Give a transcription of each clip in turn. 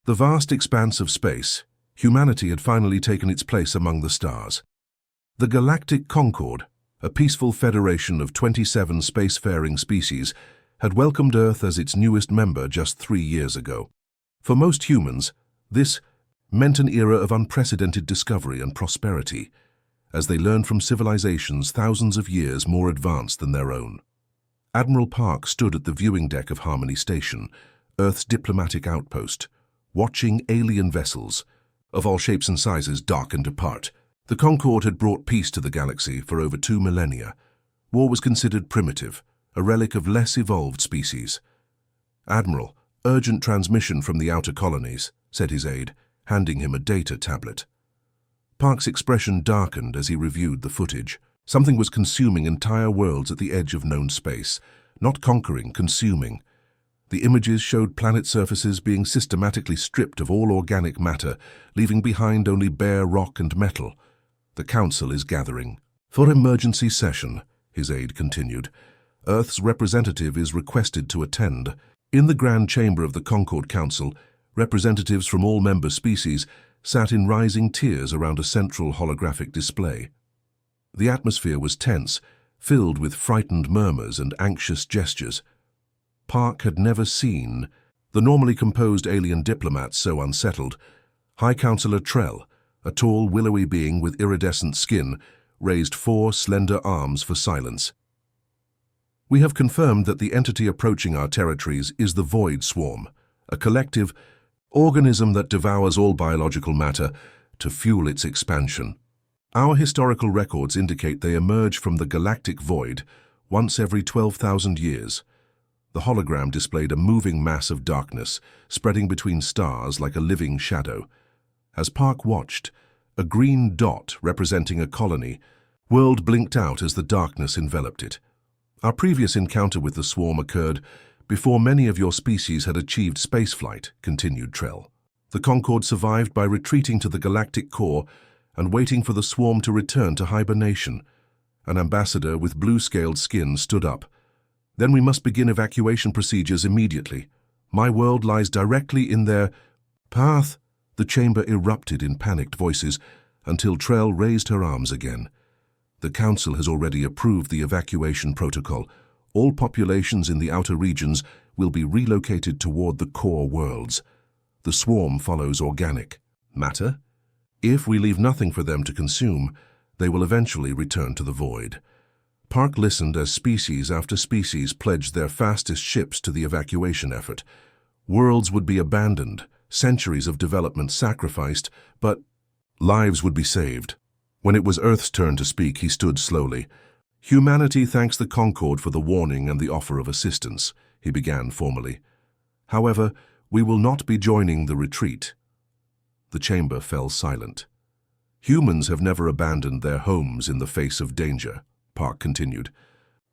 The vast expanse of space, humanity had finally taken its place among the stars. The Galactic Concord, a peaceful federation of 27 spacefaring species, had welcomed Earth as its newest member just 3 years ago. For most humans, this meant an era of unprecedented discovery and prosperity, as they learned from civilizations thousands of years more advanced than their own. Admiral Park stood at the viewing deck of Harmony Station, Earth's diplomatic outpost, watching alien vessels, of all shapes and sizes, dock and depart. The Concorde had brought peace to the galaxy for over 2 millennia. War was considered primitive, a relic of less evolved species. "Admiral, urgent transmission from the outer colonies," said his aide, handing him a data tablet. Park's expression darkened as he reviewed the footage. Something was consuming entire worlds at the edge of known space, not conquering, consuming. The images showed planet surfaces being systematically stripped of all organic matter, leaving behind only bare rock and metal. "The Council is gathering. For emergency session," his aide continued. "Earth's representative is requested to attend." In the Grand Chamber of the Concord Council, representatives from all member species sat in rising tiers around a central holographic display. The atmosphere was tense, filled with frightened murmurs and anxious gestures. Park had never seen the normally composed alien diplomats so unsettled. High Counselor Trell, a tall, willowy being with iridescent skin, raised 4 slender arms for silence. "We have confirmed that the entity approaching our territories is the Void Swarm, a collective organism that devours all biological matter to fuel its expansion. Our historical records indicate they emerge from the galactic void once every 12,000 years. The hologram displayed a moving mass of darkness, spreading between stars like a living shadow. As Park watched, a green dot representing a colony world blinked out as the darkness enveloped it. "Our previous encounter with the swarm occurred before many of your species had achieved spaceflight," continued Trell. "The Concorde survived by retreating to the galactic core and waiting for the swarm to return to hibernation." An ambassador with blue-scaled skin stood up. "Then we must begin evacuation procedures immediately. My world lies directly in their path." The chamber erupted in panicked voices until Trell raised her arms again. "The Council has already approved the evacuation protocol. All populations in the outer regions will be relocated toward the core worlds. The swarm follows organic matter. If we leave nothing for them to consume, they will eventually return to the void." Park listened as species after species pledged their fastest ships to the evacuation effort. Worlds would be abandoned, centuries of development sacrificed, but lives would be saved. When it was Earth's turn to speak, he stood slowly. "Humanity thanks the Concorde for the warning and the offer of assistance," he began formally. "However, we will not be joining the retreat." The chamber fell silent. "Humans have never abandoned their homes in the face of danger," Park continued.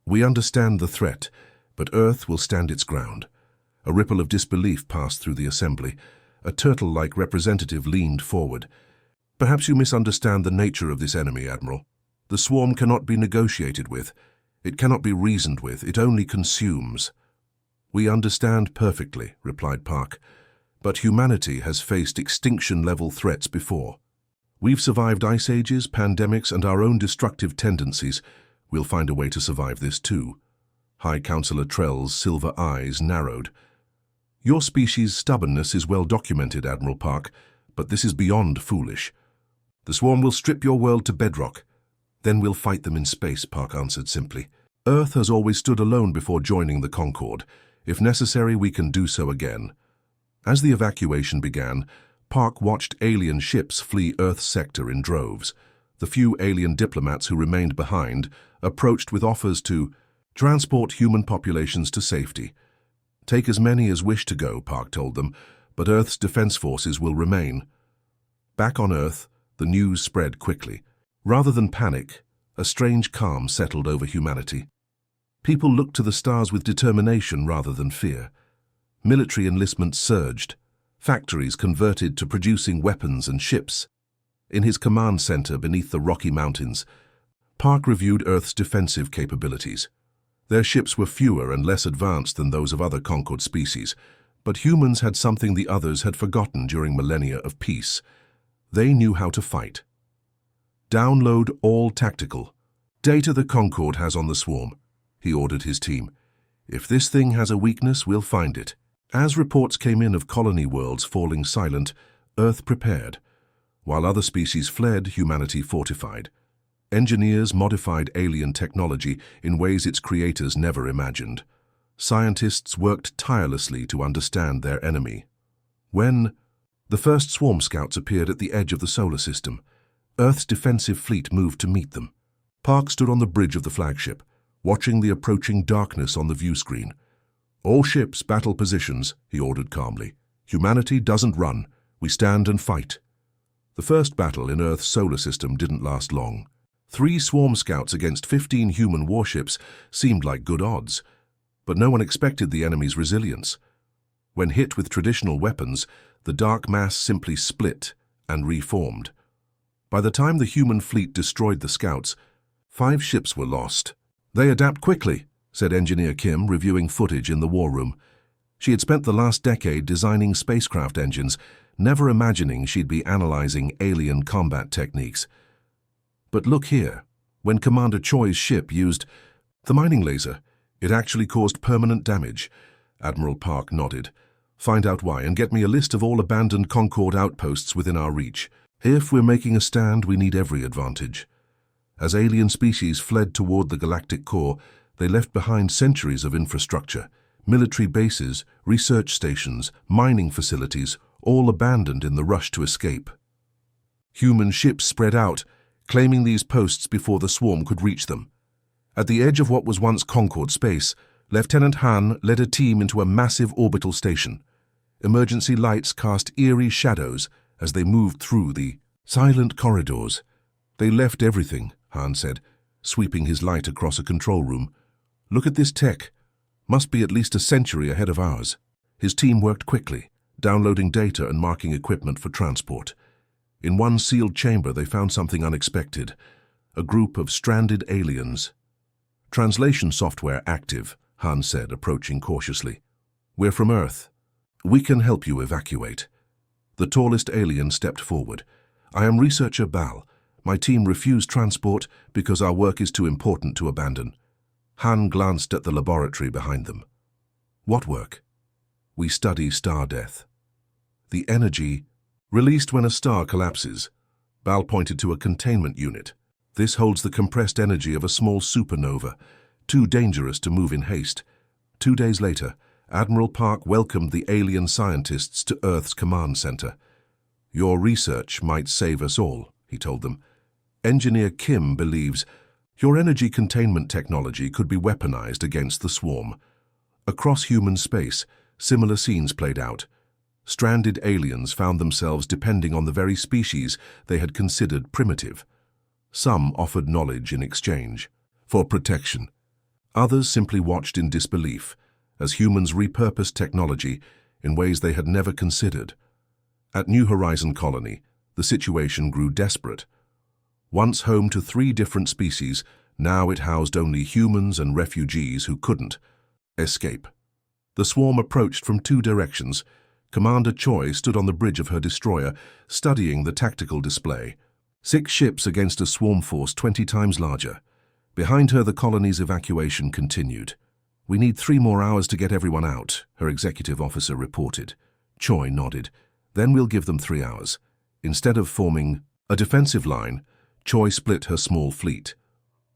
"We understand the threat, but Earth will stand its ground." A ripple of disbelief passed through the assembly. A turtle-like representative leaned forward. "Perhaps you misunderstand the nature of this enemy, Admiral. The swarm cannot be negotiated with. It cannot be reasoned with. It only consumes." "We understand perfectly," replied Park. "But humanity has faced extinction-level threats before. We've survived ice ages, pandemics, and our own destructive tendencies. We'll find a way to survive this too." High Counselor Trell's silver eyes narrowed. "Your species' stubbornness is well documented, Admiral Park, but this is beyond foolish. The swarm will strip your world to bedrock. Then we'll fight them in space," Park answered simply. "Earth has always stood alone before joining the Concorde. If necessary, we can do so again." As the evacuation began, Park watched alien ships flee Earth's sector in droves. The few alien diplomats who remained behind approached with offers to transport human populations to safety. "Take as many as wish to go," Park told them, "but Earth's defense forces will remain." Back on Earth, the news spread quickly. Rather than panic, a strange calm settled over humanity. People looked to the stars with determination rather than fear. Military enlistment surged. Factories converted to producing weapons and ships. In his command center beneath the Rocky Mountains, Park reviewed Earth's defensive capabilities. Their ships were fewer and less advanced than those of other Concorde species, But humans had something the others had forgotten during millennia of peace. They knew how to fight. Download all tactical data the Concorde has on the swarm, he ordered his team. If this thing has a weakness, we'll find it. As reports came in of colony worlds falling silent, Earth prepared. While other species fled, humanity fortified. Engineers modified alien technology in ways its creators never imagined. Scientists worked tirelessly to understand their enemy. When the first swarm scouts appeared at the edge of the solar system, Earth's defensive fleet moved to meet them. Park stood on the bridge of the flagship, watching the approaching darkness on the view screen. "All ships, battle positions," he ordered calmly. "Humanity doesn't run. We stand and fight." The first battle in Earth's solar system didn't last long. 3 swarm scouts against 15 human warships seemed like good odds, but no one expected the enemy's resilience. When hit with traditional weapons, the dark mass simply split and reformed. By the time the human fleet destroyed the scouts, 5 ships were lost. "They adapt quickly," said Engineer Kim, reviewing footage in the war room. She had spent the last decade designing spacecraft engines, never imagining she'd be analyzing alien combat techniques. But look here. When Commander Choi's ship used the mining laser, it actually caused permanent damage. Admiral Park nodded. "Find out why and get me a list of all abandoned Concorde outposts within our reach. If we're making a stand, we need every advantage." As alien species fled toward the galactic core, they left behind centuries of infrastructure, military bases, research stations, mining facilities, all abandoned in the rush to escape. Human ships spread out, claiming these posts before the swarm could reach them. At the edge of what was once Concorde space, Lieutenant Han led a team into a massive orbital station. Emergency lights cast eerie shadows as they moved through the silent corridors. "They left everything," Han said, sweeping his light across a control room. "Look at this tech. Must be at least a century ahead of ours." His team worked quickly, downloading data and marking equipment for transport. In one sealed chamber, they found something unexpected: a group of stranded aliens. "Translation software active," Han said, approaching cautiously. "We're from Earth. We can help you evacuate." The tallest alien stepped forward. "I am researcher Bal. My team refused transport because our work is too important to abandon." Han glanced at the laboratory behind them. "What work?" "We study star death. The energy released when a star collapses." Bal pointed to a containment unit. "This holds the compressed energy of a small supernova, too dangerous to move in haste." 2 days later, Admiral Park welcomed the alien scientists to Earth's command center. "Your research might save us all," he told them. "Engineer Kim believes your energy containment technology could be weaponized against the swarm." Across human space, similar scenes played out. Stranded aliens found themselves depending on the very species they had considered primitive. Some offered knowledge in exchange, for protection. Others simply watched in disbelief, as humans repurposed technology in ways they had never considered. At New Horizon Colony, the situation grew desperate. Once home to 3 different species, now it housed only humans and refugees who couldn't escape. The swarm approached from 2 directions. Commander Choi stood on the bridge of her destroyer, studying the tactical display. 6 ships against a swarm force 20 times larger. Behind her, the colony's evacuation continued. "We need 3 more hours to get everyone out," her executive officer reported. Choi nodded. "Then we'll give them 3 hours." Instead of forming a defensive line, Choi split her small fleet.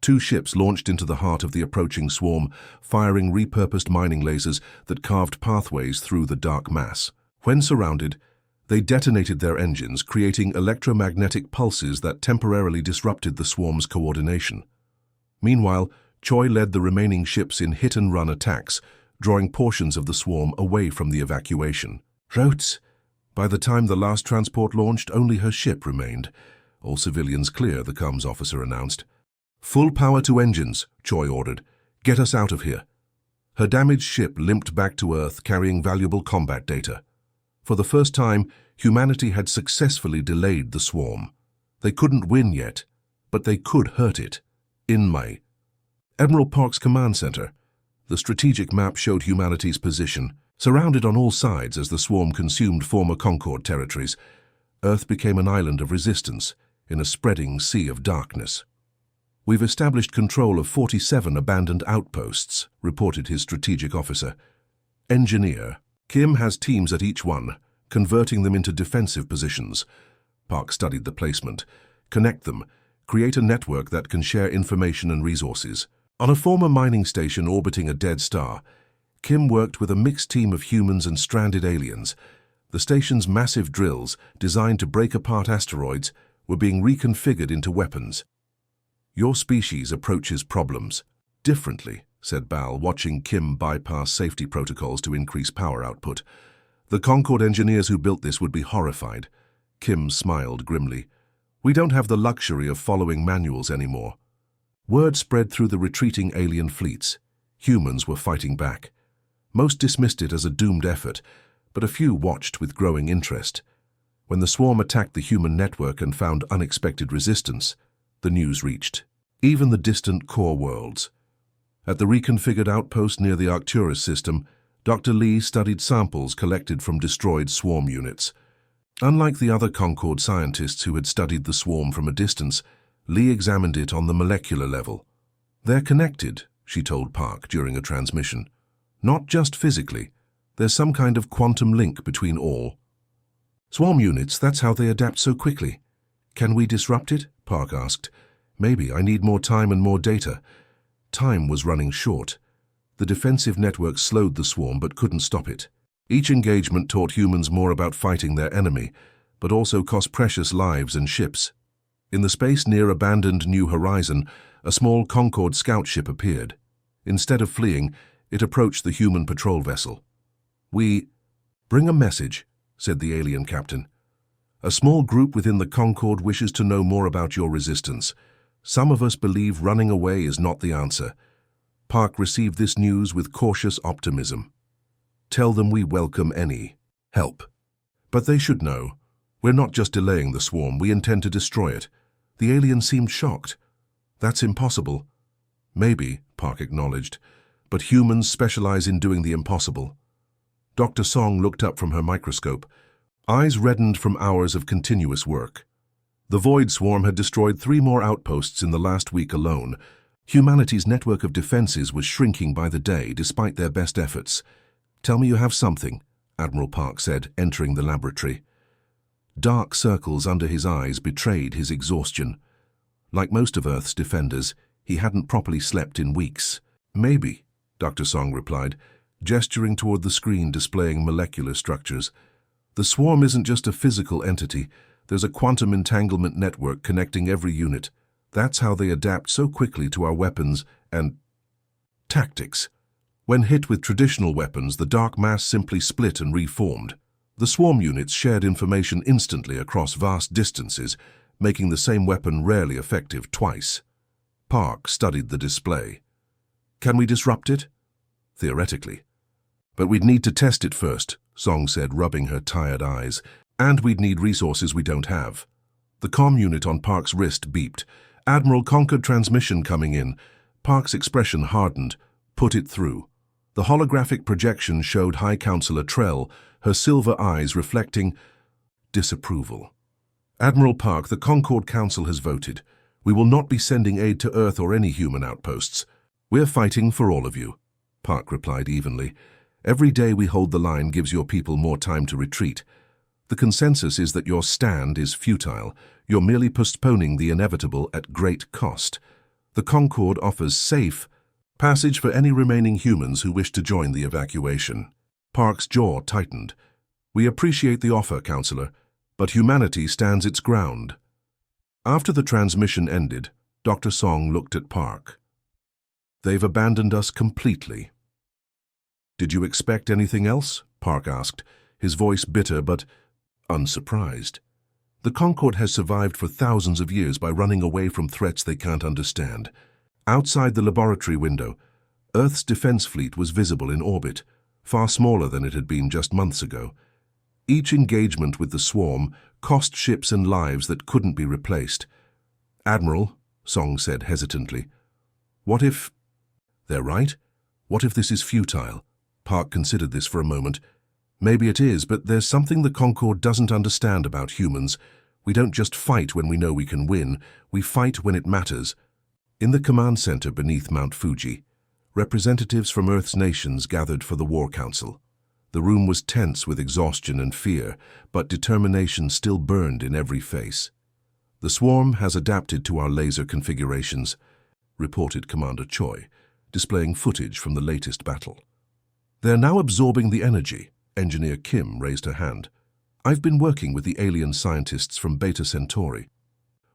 2 ships launched into the heart of the approaching swarm, firing repurposed mining lasers that carved pathways through the dark mass. When surrounded, they detonated their engines, creating electromagnetic pulses that temporarily disrupted the swarm's coordination. Meanwhile, Choi led the remaining ships in hit-and-run attacks, drawing portions of the swarm away from the evacuation. Routes! By the time the last transport launched, only her ship remained. "All civilians clear," the comms officer announced. "Full power to engines," Choi ordered. "Get us out of here." Her damaged ship limped back to Earth, carrying valuable combat data. For the first time, humanity had successfully delayed the swarm. They couldn't win yet, but they could hurt it. In May. Admiral Park's command center. The strategic map showed humanity's position, Surrounded on all sides as the swarm consumed former Concord territories, Earth became an island of resistance in a spreading sea of darkness. "We've established control of 47 abandoned outposts," reported his strategic officer. "Engineer, Kim has teams at each one, converting them into defensive positions." Park studied the placement. "Connect them. Create a network that can share information and resources." On a former mining station orbiting a dead star, Kim worked with a mixed team of humans and stranded aliens. The station's massive drills, designed to break apart asteroids, were being reconfigured into weapons. "Your species approaches problems differently," said Bal, watching Kim bypass safety protocols to increase power output. "The Concord engineers who built this would be horrified." Kim smiled grimly. "We don't have the luxury of following manuals anymore." Word spread through the retreating alien fleets. Humans were fighting back. Most dismissed it as a doomed effort, but a few watched with growing interest. When the swarm attacked the human network and found unexpected resistance, the news reached even the distant core worlds. At the reconfigured outpost near the Arcturus system, Dr. Lee studied samples collected from destroyed swarm units. Unlike the other Concord scientists who had studied the swarm from a distance, Lee examined it on the molecular level. "They're connected," she told Park during a transmission. "Not just physically. There's some kind of quantum link between all." "Swarm units, that's how they adapt so quickly. Can we disrupt it?" Park asked. "Maybe. I need more time and more data." Time was running short. The defensive network slowed the swarm but couldn't stop it. Each engagement taught humans more about fighting their enemy, but also cost precious lives and ships. In the space near abandoned New Horizon, a small Concord scout ship appeared. Instead of fleeing, it approached the human patrol vessel. "We bring a message," said the alien captain. "A small group within the Concord wishes to know more about your resistance. Some of us believe running away is not the answer." Park received this news with cautious optimism. "Tell them we welcome any help. But they should know. We're not just delaying the swarm, we intend to destroy it." The alien seemed shocked. "That's impossible." "Maybe," Park acknowledged, "but humans specialize in doing the impossible." Dr. Song looked up from her microscope, eyes reddened from hours of continuous work. The Void Swarm had destroyed 3 more outposts in the last week alone. Humanity's network of defenses was shrinking by the day, despite their best efforts. "Tell me you have something," Admiral Park said, entering the laboratory. Dark circles under his eyes betrayed his exhaustion. Like most of Earth's defenders, he hadn't properly slept in weeks. "Maybe," Dr. Song replied, gesturing toward the screen displaying molecular structures. "The swarm isn't just a physical entity. There's a quantum entanglement network connecting every unit. That's how they adapt so quickly to our weapons and tactics. When hit with traditional weapons, the dark mass simply split and reformed. The swarm units shared information instantly across vast distances, making the same weapon rarely effective twice." Park studied the display. "Can we disrupt it?" "Theoretically. But we'd need to test it first," Song said, rubbing her tired eyes. "And we'd need resources we don't have." The comm unit on Park's wrist beeped. "Admiral, Concord transmission coming in." Park's expression hardened. "Put it through." The holographic projection showed High Counselor Trell, her silver eyes reflecting disapproval. "Admiral Park, the Concord Council has voted. We will not be sending aid to Earth or any human outposts. We're fighting for all of you," Park replied evenly. "Every day we hold the line gives your people more time to retreat. The consensus is that your stand is futile. You're merely postponing the inevitable at great cost. The Concord offers safe passage for any remaining humans who wish to join the evacuation." Park's jaw tightened. "We appreciate the offer, Counselor, but humanity stands its ground." After the transmission ended, Dr. Song looked at Park. "They've abandoned us completely." "Did you expect anything else?" Park asked, his voice bitter but unsurprised. "The Concord has survived for thousands of years by running away from threats they can't understand." Outside the laboratory window, Earth's defense fleet was visible in orbit, far smaller than it had been just months ago. Each engagement with the swarm cost ships and lives that couldn't be replaced. "Admiral," Song said hesitantly, "what if—" "They're right. What if this is futile?" Park considered this for a moment. Maybe it is, but there's something the Concorde doesn't understand about humans. We don't just fight when we know we can win, we fight when it matters. In the command center beneath Mount Fuji, representatives from Earth's nations gathered for the War Council. The room was tense with exhaustion and fear, but determination still burned in every face. "The swarm has adapted to our laser configurations," reported Commander Choi, displaying footage from the latest battle. "They're now absorbing the energy." Engineer Kim raised her hand. "I've been working with the alien scientists from Beta Centauri.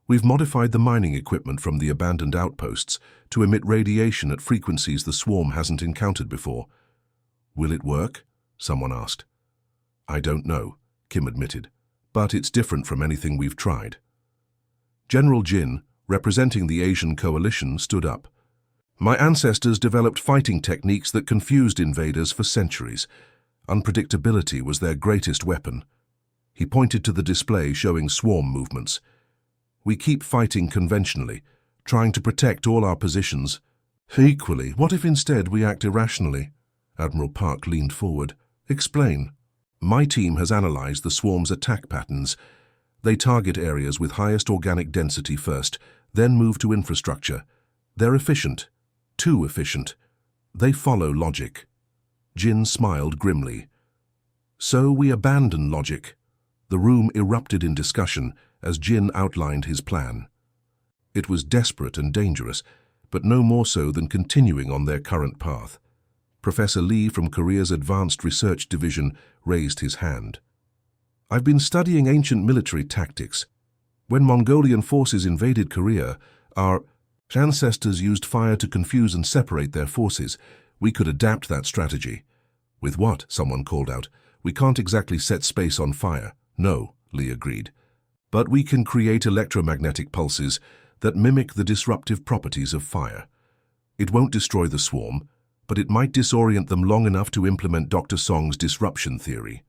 We've modified the mining equipment from the abandoned outposts to emit radiation at frequencies the swarm hasn't encountered before." "Will it work?" someone asked. "I don't know," Kim admitted, "but it's different from anything we've tried." General Jin, representing the Asian coalition, stood up. "My ancestors developed fighting techniques that confused invaders for centuries. Unpredictability was their greatest weapon." He pointed to the display showing swarm movements. "We keep fighting conventionally, trying to protect all our positions. Equally, what if instead we act irrationally?" Admiral Park leaned forward. "Explain." "My team has analyzed the swarm's attack patterns. They target areas with highest organic density first, then move to infrastructure. They're efficient. Too efficient. They follow logic." Jin smiled grimly. "So we abandon logic." The room erupted in discussion as Jin outlined his plan. It was desperate and dangerous, but no more so than continuing on their current path. Professor Lee from Korea's Advanced Research Division raised his hand. "I've been studying ancient military tactics. When Mongolian forces invaded Korea, our ancestors used fire to confuse and separate their forces. We could adapt that strategy." "With what?" someone called out. "We can't exactly set space on fire." "No," Lee agreed. "But we can create electromagnetic pulses that mimic the disruptive properties of fire. It won't destroy the swarm, but it might disorient them long enough to implement Dr. Song's disruption theory."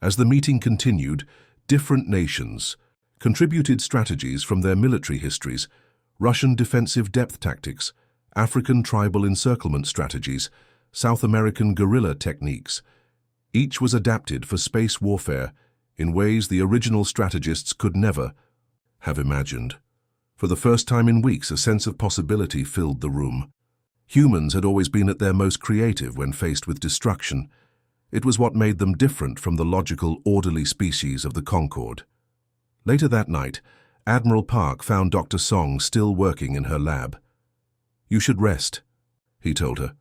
As the meeting continued, different nations contributed strategies from their military histories: Russian defensive depth tactics, African tribal encirclement strategies, South American guerrilla techniques. Each was adapted for space warfare in ways the original strategists could never have imagined. For the first time in weeks, a sense of possibility filled the room. Humans had always been at their most creative when faced with destruction. It was what made them different from the logical, orderly species of the Concorde. Later that night, Admiral Park found Dr. Song still working in her lab. "You should rest," he told her.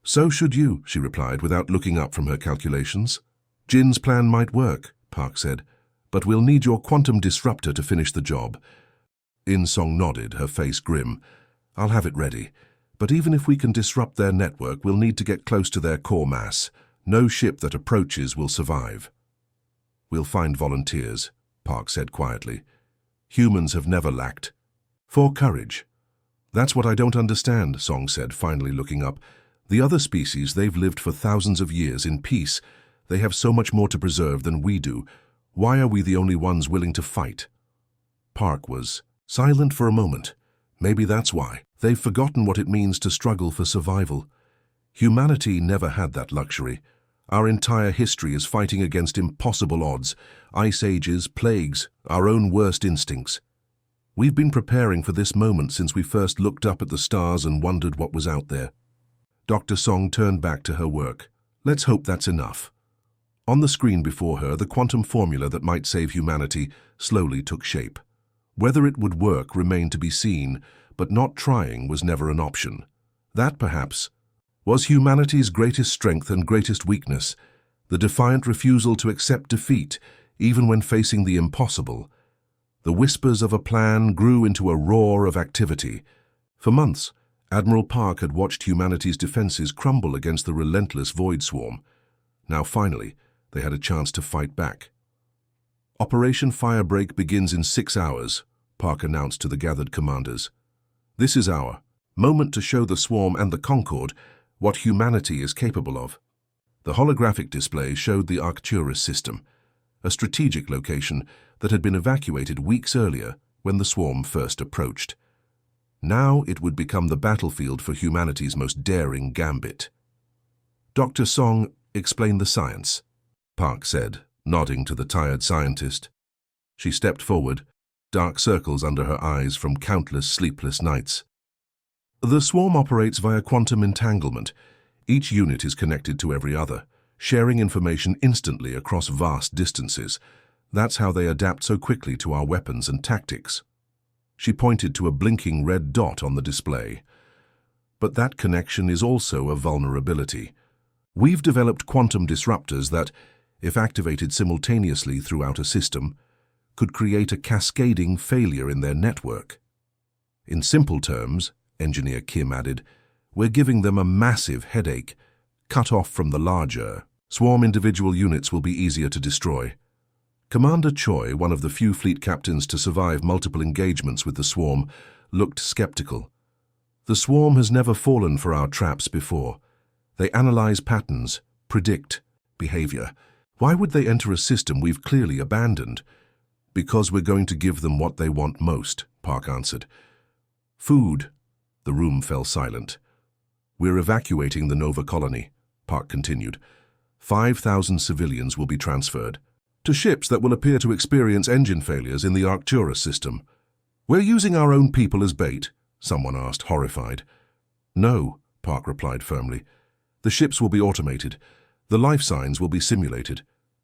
"So should you," she replied without looking up from her calculations. "Jin's plan might work," Park said, "but we'll need your quantum disruptor to finish the job." In Song nodded, her face grim. "I'll have it ready. But even if we can disrupt their network, we'll need to get close to their core mass. No ship that approaches will survive." "We'll find volunteers," Park said quietly. "Humans have never lacked for courage." "That's what I don't understand," Song said, finally looking up. "The other species, they've lived for thousands of years in peace. They have so much more to preserve than we do. Why are we the only ones willing to fight?" Park was silent for a moment. "Maybe that's why. They've forgotten what it means to struggle for survival. Humanity never had that luxury. Our entire history is fighting against impossible odds, ice ages, plagues, our own worst instincts. We've been preparing for this moment since we first looked up at the stars and wondered what was out there." Dr. Song turned back to her work. "Let's hope that's enough." On the screen before her, the quantum formula that might save humanity slowly took shape. Whether it would work remained to be seen, but not trying was never an option. That, perhaps, was humanity's greatest strength and greatest weakness, the defiant refusal to accept defeat, even when facing the impossible. The whispers of a plan grew into a roar of activity. For months, Admiral Park had watched humanity's defenses crumble against the relentless void swarm. Now, finally, they had a chance to fight back. "Operation Firebreak begins in 6 hours," Park announced to the gathered commanders. "This is our moment to show the swarm and the Concorde what humanity is capable of." The holographic display showed the Arcturus system, a strategic location that had been evacuated weeks earlier when the swarm first approached. Now it would become the battlefield for humanity's most daring gambit. Dr. Song, explain the science, Park said, nodding to the tired scientist. She stepped forward, dark circles under her eyes from countless sleepless nights. The swarm operates via quantum entanglement. Each unit is connected to every other, sharing information instantly across vast distances. That's how they adapt so quickly to our weapons and tactics. She pointed to a blinking red dot on the display. But that connection is also a vulnerability. We've developed quantum disruptors that, if activated simultaneously throughout a system, could create a cascading failure in their network. In simple terms, Engineer Kim added, we're giving them a massive headache, cut off from the larger. Swarm individual units will be easier to destroy. Commander Choi, one of the few fleet captains to survive multiple engagements with the swarm, looked skeptical. The swarm has never fallen for our traps before. They analyze patterns, predict behavior. Why would they enter a system we've clearly abandoned? Because we're going to give them what they want most, Park answered. Food. The room fell silent. We're evacuating the Nova colony, Park continued. 5,000 civilians will be transferred to ships that will appear to experience engine failures in the Arcturus system. We're using our own people as bait, someone asked, horrified. No, Park replied firmly. The ships will be automated. The life signs will be simulated.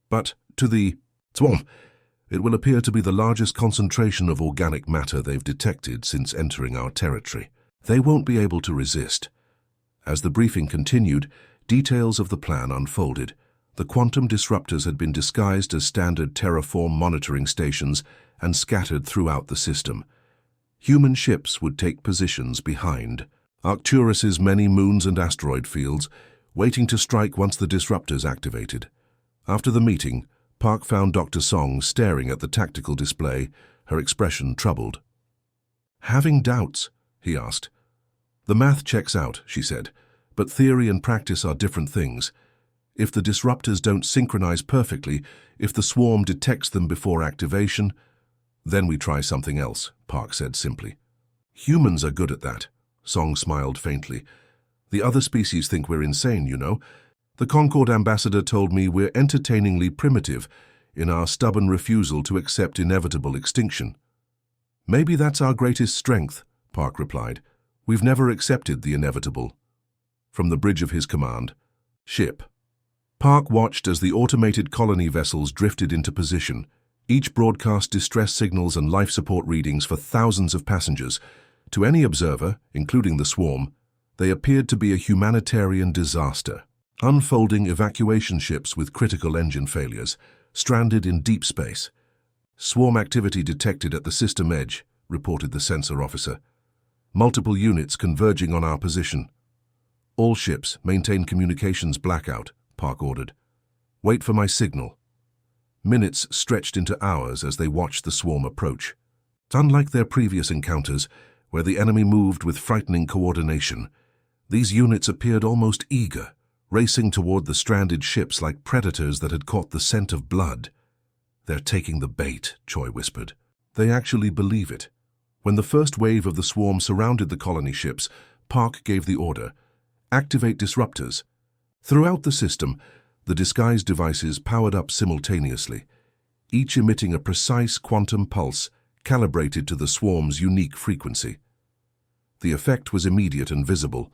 But to the swarm, it will appear to be the largest concentration of organic matter they've detected since entering our territory. They won't be able to resist. As the briefing continued, details of the plan unfolded. The quantum disruptors had been disguised as standard terraform monitoring stations and scattered throughout the system. Human ships would take positions behind Arcturus's many moons and asteroid fields, waiting to strike once the disruptors activated. After the meeting, Park found Dr. Song staring at the tactical display, her expression troubled. Having doubts? He asked. The math checks out, she said, but theory and practice are different things. If the disruptors don't synchronize perfectly, if the swarm detects them before activation, then we try something else, Park said simply. Humans are good at that, Song smiled faintly. The other species think we're insane, you know. The Concord ambassador told me we're entertainingly primitive in our stubborn refusal to accept inevitable extinction. Maybe that's our greatest strength, Park replied. We've never accepted the inevitable. From the bridge of his command, ship. Park watched as the automated colony vessels drifted into position. Each broadcast distress signals and life support readings for thousands of passengers. To any observer, including the swarm, they appeared to be a humanitarian disaster. Unfolding evacuation ships with critical engine failures, stranded in deep space. Swarm activity detected at the system edge, reported the sensor officer. Multiple units converging on our position. All ships maintain communications blackout, Park ordered. Wait for my signal. Minutes stretched into hours as they watched the swarm approach. Unlike their previous encounters, where the enemy moved with frightening coordination, these units appeared almost eager, racing toward the stranded ships like predators that had caught the scent of blood. They're taking the bait, Choi whispered. They actually believe it. When the first wave of the swarm surrounded the colony ships, Park gave the order, activate disruptors. Throughout the system, the disguised devices powered up simultaneously, each emitting a precise quantum pulse calibrated to the swarm's unique frequency. The effect was immediate and visible.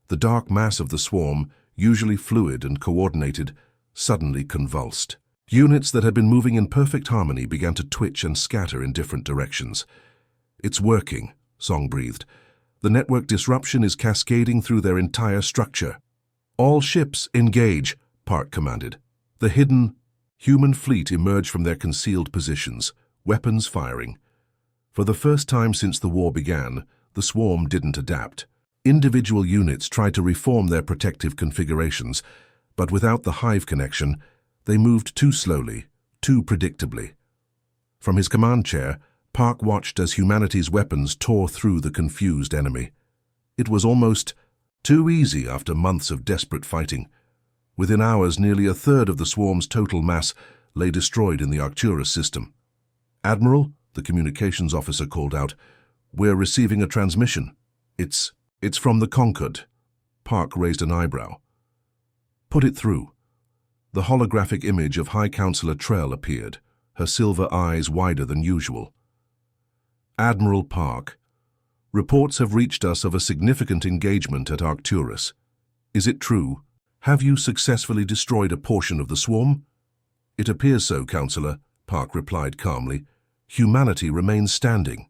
The dark mass of the swarm, usually fluid and coordinated, suddenly convulsed. Units that had been moving in perfect harmony began to twitch and scatter in different directions. It's working, Song breathed. The network disruption is cascading through their entire structure. All ships engage, Park commanded. The hidden human fleet emerged from their concealed positions, weapons firing. For the first time since the war began, the swarm didn't adapt. Individual units tried to reform their protective configurations, but without the hive connection, they moved too slowly, too predictably. From his command chair, Park watched as humanity's weapons tore through the confused enemy. It was almost too easy after months of desperate fighting. Within hours, nearly a third of the swarm's total mass lay destroyed in the Arcturus system. Admiral, the communications officer called out, "We're receiving a transmission. It's from the Concord." Park raised an eyebrow. Put it through. The holographic image of High Counselor Trell appeared, her silver eyes wider than usual. Admiral Park, reports have reached us of a significant engagement at Arcturus. Is it true? Have you successfully destroyed a portion of the swarm? It appears so, Counselor, Park replied calmly. Humanity remains standing.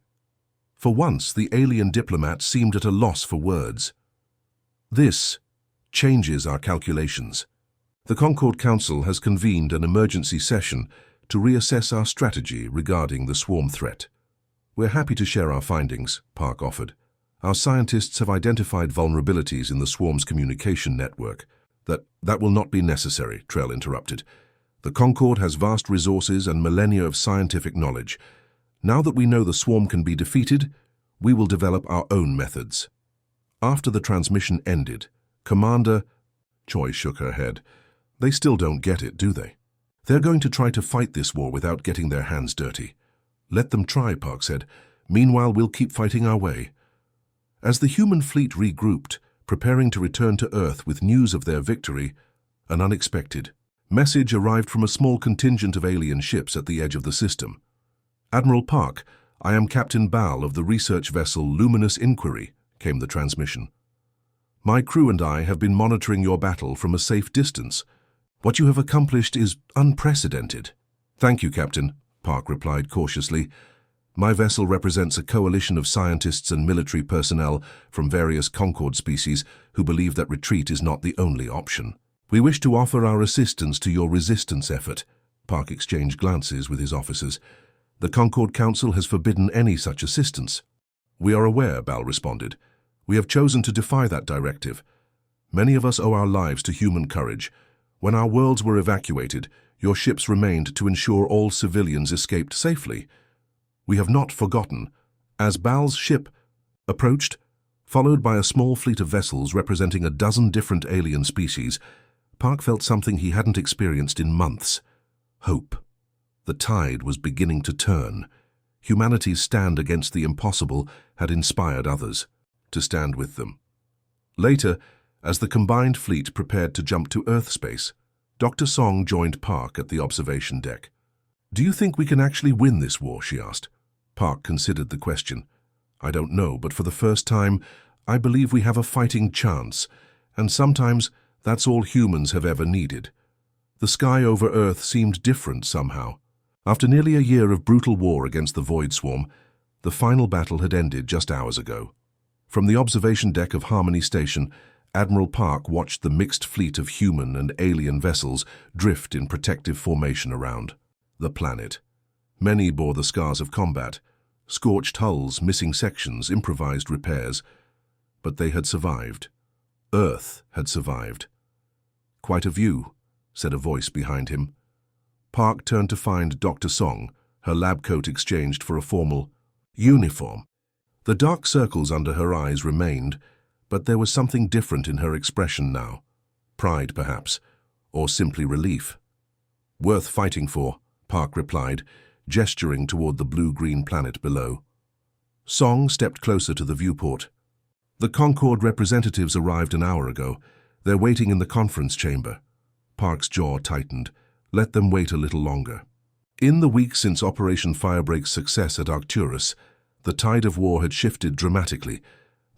For once, the alien diplomat seemed at a loss for words. This changes our calculations. The Concord Council has convened an emergency session to reassess our strategy regarding the swarm threat. We're happy to share our findings, Park offered. Our scientists have identified vulnerabilities in the swarm's communication network. That will not be necessary, Trell interrupted. The Concord has vast resources and millennia of scientific knowledge. Now that we know the swarm can be defeated, we will develop our own methods. After the transmission ended, Commander... Choi shook her head. They still don't get it, do they? They're going to try to fight this war without getting their hands dirty. Let them try, Park said. Meanwhile, we'll keep fighting our way. As the human fleet regrouped, preparing to return to Earth with news of their victory, an unexpected message arrived from a small contingent of alien ships at the edge of the system. Admiral Park, I am Captain Bal of the research vessel Luminous Inquiry, came the transmission. My crew and I have been monitoring your battle from a safe distance. What you have accomplished is unprecedented. Thank you, Captain, Park replied cautiously. My vessel represents a coalition of scientists and military personnel from various Concord species who believe that retreat is not the only option. We wish to offer our assistance to your resistance effort. Park exchanged glances with his officers. The Concord Council has forbidden any such assistance. We are aware, Bal responded. We have chosen to defy that directive. Many of us owe our lives to human courage. When our worlds were evacuated, your ships remained to ensure all civilians escaped safely. We have not forgotten. As Bal's ship approached, followed by a small fleet of vessels representing a dozen different alien species, Park felt something he hadn't experienced in months. Hope. The tide was beginning to turn. Humanity's stand against the impossible had inspired others to stand with them. Later, as the combined fleet prepared to jump to Earth space, Dr. Song joined Park at the observation deck. Do you think we can actually win this war, she asked. Park considered the question. I don't know, but for the first time, I believe we have a fighting chance, and sometimes that's all humans have ever needed. The sky over Earth seemed different somehow. After nearly a year of brutal war against the Void Swarm, the final battle had ended just hours ago. From the observation deck of Harmony Station, Admiral Park watched the mixed fleet of human and alien vessels drift in protective formation around the planet. Many bore the scars of combat, scorched hulls, missing sections, improvised repairs. But they had survived. Earth had survived. Quite a view, said a voice behind him. Park turned to find Dr. Song, her lab coat exchanged for a formal uniform. The dark circles under her eyes remained, but there was something different in her expression now. Pride, perhaps, or simply relief. Worth fighting for, Park replied, gesturing toward the blue-green planet below. Song stepped closer to the viewport. The Concord representatives arrived an hour ago. They're waiting in the conference chamber. Park's jaw tightened. Let them wait a little longer. In the weeks since Operation Firebreak's success at Arcturus, the tide of war had shifted dramatically.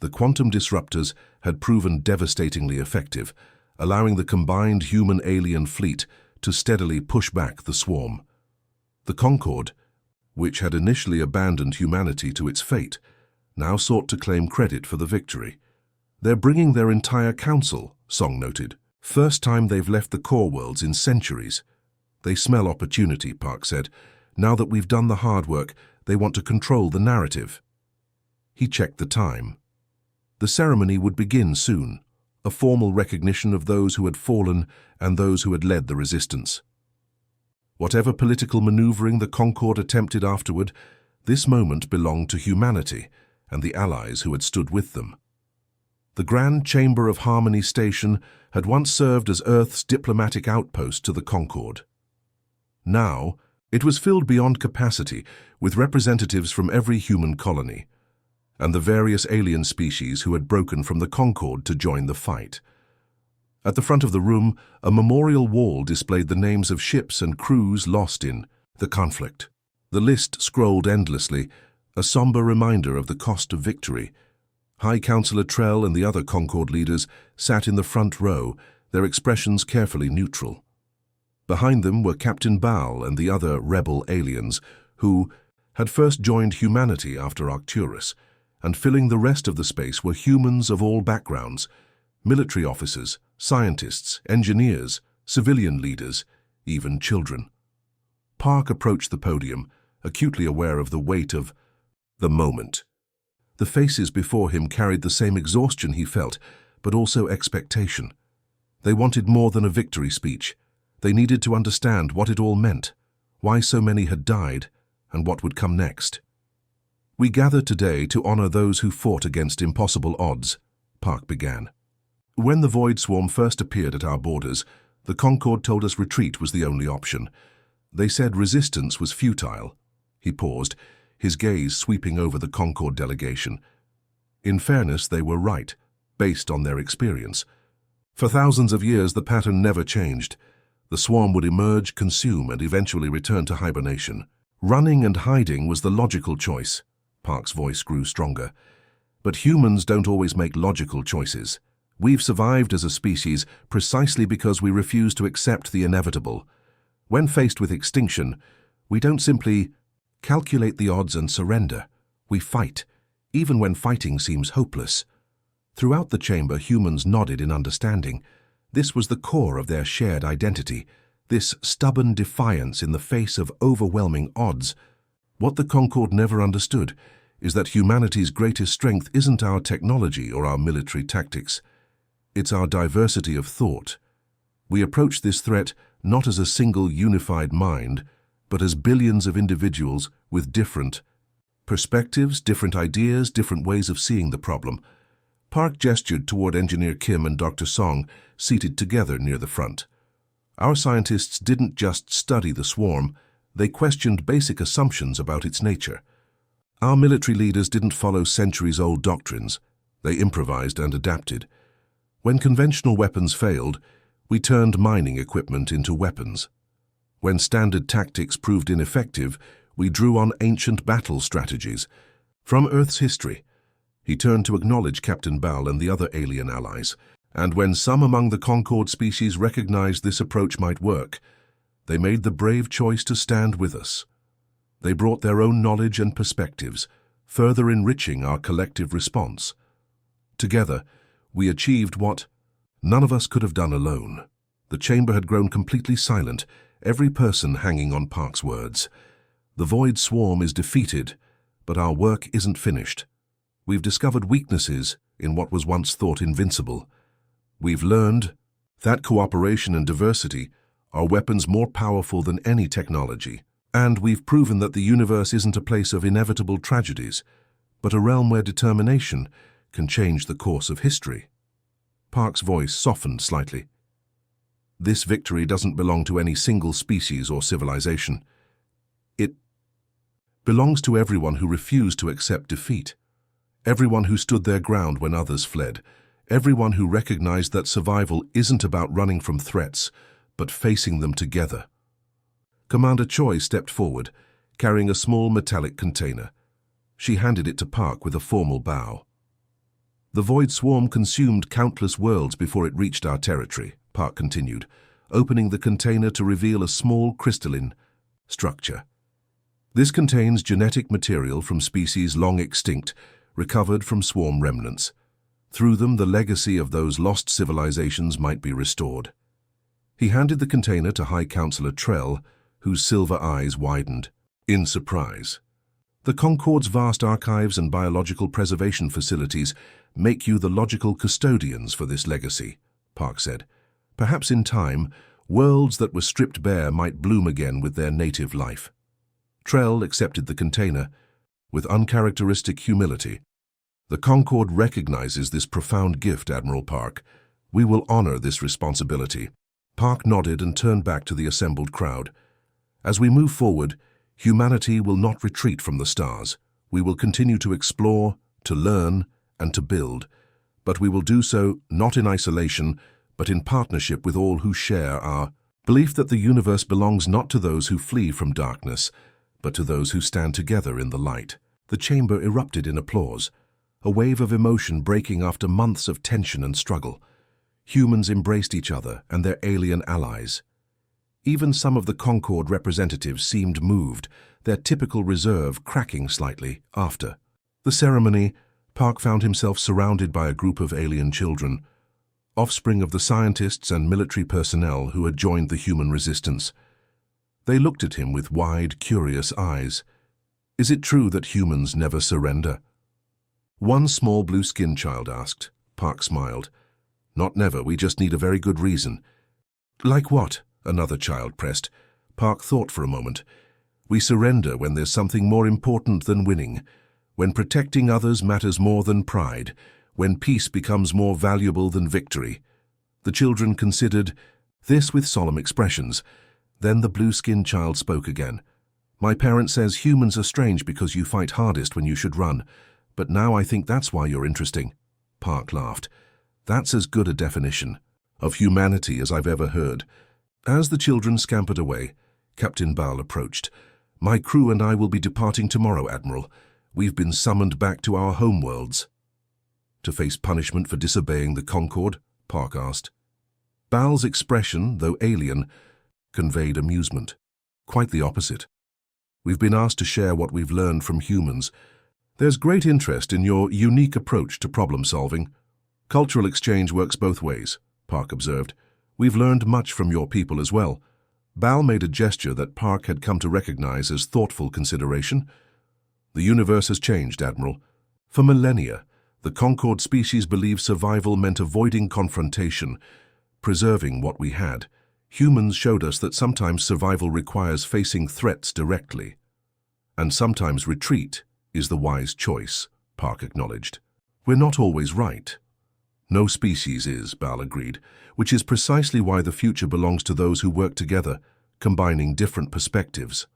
The quantum disruptors had proven devastatingly effective, allowing the combined human-alien fleet to steadily push back the swarm. The Concord, which had initially abandoned humanity to its fate, now sought to claim credit for the victory. They're bringing their entire council, Song noted. First time they've left the core worlds in centuries. They smell opportunity, Park said. Now that we've done the hard work, they want to control the narrative. He checked the time. The ceremony would begin soon, a formal recognition of those who had fallen and those who had led the resistance. Whatever political maneuvering the Concord attempted afterward, this moment belonged to humanity and the allies who had stood with them. The Grand Chamber of Harmony Station had once served as Earth's diplomatic outpost to the Concord. Now, it was filled beyond capacity with representatives from every human colony, and the various alien species who had broken from the Concord to join the fight. At the front of the room, a memorial wall displayed the names of ships and crews lost in the conflict. The list scrolled endlessly, a somber reminder of the cost of victory. High Counselor Trell and the other Concord leaders sat in the front row, their expressions carefully neutral. Behind them were Captain Baal and the other rebel aliens, who had first joined humanity after Arcturus, and filling the rest of the space were humans of all backgrounds, military officers, scientists, engineers, civilian leaders, even children. Park approached the podium, acutely aware of the weight of the moment. The faces before him carried the same exhaustion he felt, but also expectation. They wanted more than a victory speech. They needed to understand what it all meant, why so many had died, and what would come next. "We gather today to honor those who fought against impossible odds," Park began. "When the Void Swarm first appeared at our borders, the Concord told us retreat was the only option. They said resistance was futile." He paused, his gaze sweeping over the Concord delegation. In fairness, they were right, based on their experience. For thousands of years, the pattern never changed. The swarm would emerge, consume, and eventually return to hibernation. Running and hiding was the logical choice. Park's voice grew stronger. But humans don't always make logical choices. We've survived as a species precisely because we refuse to accept the inevitable. When faced with extinction, we don't simply calculate the odds and surrender. We fight, even when fighting seems hopeless. Throughout the chamber, humans nodded in understanding. This was the core of their shared identity, this stubborn defiance in the face of overwhelming odds. What the Concord never understood is that humanity's greatest strength isn't our technology or our military tactics. It's our diversity of thought. We approach this threat not as a single unified mind, but as billions of individuals with different perspectives, different ideas, different ways of seeing the problem. Park gestured toward Engineer Kim and Dr. Song, seated together near the front. Our scientists didn't just study the swarm, they questioned basic assumptions about its nature. Our military leaders didn't follow centuries-old doctrines, they improvised and adapted. When conventional weapons failed, we turned mining equipment into weapons. When standard tactics proved ineffective, we drew on ancient battle strategies. From Earth's history, he turned to acknowledge Captain Baal and the other alien allies, and when some among the Concord species recognized this approach might work, they made the brave choice to stand with us. They brought their own knowledge and perspectives, further enriching our collective response. Together, we achieved what none of us could have done alone. The chamber had grown completely silent, every person hanging on Park's words. The Void Swarm is defeated, but our work isn't finished. We've discovered weaknesses in what was once thought invincible. We've learned that cooperation and diversity are weapons more powerful than any technology. And we've proven that the universe isn't a place of inevitable tragedies, but a realm where determination can change the course of history. Park's voice softened slightly. This victory doesn't belong to any single species or civilization. It belongs to everyone who refused to accept defeat, everyone who stood their ground when others fled, everyone who recognized that survival isn't about running from threats, but facing them together. Commander Choi stepped forward, carrying a small metallic container. She handed it to Park with a formal bow. The Void Swarm consumed countless worlds before it reached our territory, Park continued, opening the container to reveal a small crystalline structure. This contains genetic material from species long extinct, recovered from swarm remnants. Through them, the legacy of those lost civilizations might be restored. He handed the container to High Counselor Trell, whose silver eyes widened in surprise. The Concord's vast archives and biological preservation facilities make you the logical custodians for this legacy, Park said. Perhaps in time, worlds that were stripped bare might bloom again with their native life. Trell accepted the container with uncharacteristic humility. The Concord recognizes this profound gift, Admiral Park. We will honor this responsibility. Park nodded and turned back to the assembled crowd. As we move forward, humanity will not retreat from the stars. We will continue to explore, to learn, and to build. But we will do so not in isolation, but in partnership with all who share our belief that the universe belongs not to those who flee from darkness, but to those who stand together in the light. The chamber erupted in applause, a wave of emotion breaking after months of tension and struggle. Humans embraced each other and their alien allies. Even some of the Concord representatives seemed moved, their typical reserve cracking slightly after the ceremony. Park found himself surrounded by a group of alien children, offspring of the scientists and military personnel who had joined the human resistance. They looked at him with wide, curious eyes. Is it true that humans never surrender? One small blue-skinned child asked. Park smiled. Not never, we just need a very good reason. Like what? Another child pressed. Park thought for a moment. We surrender when there's something more important than winning, when protecting others matters more than pride, when peace becomes more valuable than victory. The children considered this with solemn expressions. Then the blue-skinned child spoke again. My parent says humans are strange because you fight hardest when you should run, but now I think that's why you're interesting. Park laughed. That's as good a definition of humanity as I've ever heard. As the children scampered away, Captain Bal approached. My crew and I will be departing tomorrow, Admiral. We've been summoned back to our homeworlds. To face punishment for disobeying the Concord? Park asked. Bal's expression, though alien, conveyed amusement. Quite the opposite. We've been asked to share what we've learned from humans. There's great interest in your unique approach to problem-solving. Cultural exchange works both ways, Park observed. We've learned much from your people as well. Bal made a gesture that Park had come to recognize as thoughtful consideration. The universe has changed, Admiral. For millennia, the Concord species believed survival meant avoiding confrontation, preserving what we had. Humans showed us that sometimes survival requires facing threats directly. And sometimes retreat is the wise choice, Park acknowledged. We're not always right. No species is, Bal agreed, which is precisely why the future belongs to those who work together, combining different perspectives.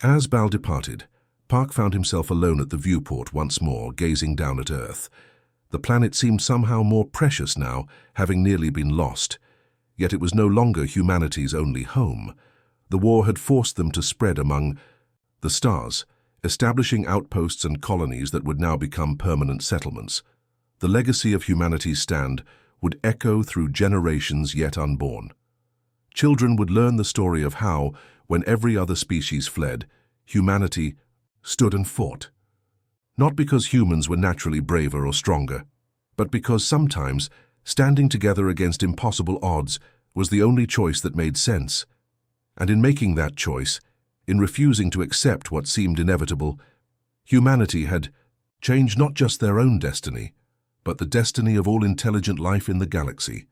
As Bal departed, Park found himself alone at the viewport once more, gazing down at Earth. The planet seemed somehow more precious now, having nearly been lost. Yet it was no longer humanity's only home. The war had forced them to spread among the stars, establishing outposts and colonies that would now become permanent settlements. The legacy of humanity's stand would echo through generations yet unborn. Children would learn the story of how, when every other species fled, humanity stood and fought. Not because humans were naturally braver or stronger, but because sometimes standing together against impossible odds was the only choice that made sense. And in making that choice, in refusing to accept what seemed inevitable, humanity had changed not just their own destiny, but the destiny of all intelligent life in the galaxy.